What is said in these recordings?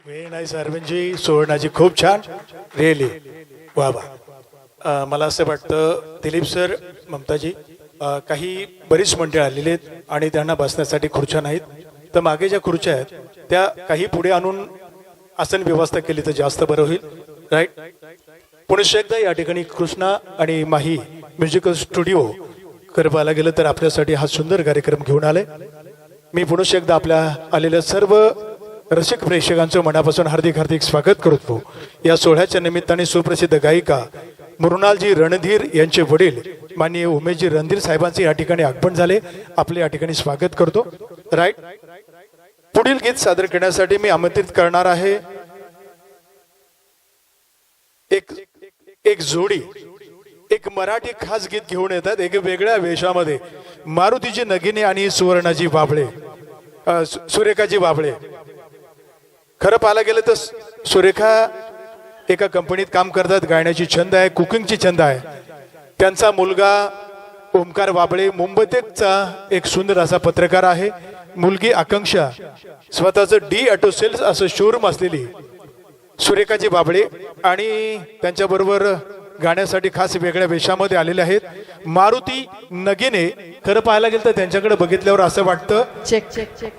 Very nice Arvindji, सुवर्णाजी खूप छान, really वा वा. मला असं वाटतं दिलीप सर, ममताजी, काही बरीच मंडळी आलेली आहेत आणि त्यांना बसण्यासाठी खुर्च्या नाहीत, तर मागे ज्या खुर्च्या आहेत त्या काही पुढे आणून आसन व्यवस्था केली तर जास्त बरं होईल. राईट. पुन्हा एकदा या ठिकाणी कृष्णा आणि माही म्युझिकल स्टुडिओ करपायला गेलं तर आपल्यासाठी हा सुंदर कार्यक्रम घेऊन आले. मी पुन्हा एकदा आपल्या आलेल्या सर्व रसिक प्रेक्षकांचं मनापासून हार्दिक हार्दिक स्वागत करतो. या सोहळ्याच्या निमित्ताने सुप्रसिद्ध गायिका मृणालजी रणधीर यांचे वडील माननीय उमेशजी रणधीर साहेबांचे या ठिकाणी आगमन झाले. आपले या ठिकाणी स्वागत करतो. राईट. पुढील गीत सादर करण्यासाठी मी आमंत्रित करणार आहे एक जोडी, एक मराठी खास गीत घेऊन येतात एक वेगळ्या वेशामध्ये. मारुतीजी नगिने आणि सुवर्णाजी बाबळे, सुरेखाजी बाबळे. खरं पाहायला गेलं तर सुरेखा एका कंपनीत काम करतात, गायण्याची छंद आहे, कुकिंगची छंद आहे. त्यांचा मुलगा ओमकार बाबळे मुंबईचा एक सुंदर असा पत्रकार आहे. मुलगी आकांक्षा स्वतःचं डी ऑटो सेल्स असं शोरूम असलेली सुरेखाजी बाबळे, आणि त्यांच्याबरोबर गाण्यासाठी खास वेगळ्या वेशामध्ये आलेले आहेत मारुती नगिने. खरं पाहायला गेलं तर त्यांच्याकडे बघितल्यावर असं वाटतं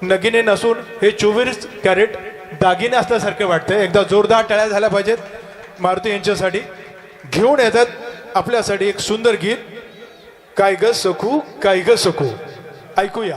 नगिने नसून हे 24 कॅरेट दागिने असल्यासारखं वाटतं. एकदा जोरदार टाळ्या झाल्या पाहिजेत मारुती यांच्यासाठी. घेऊन येतात आपल्यासाठी एक सुंदर गीत, काय ग सखू काय ग सखू. ऐकूया.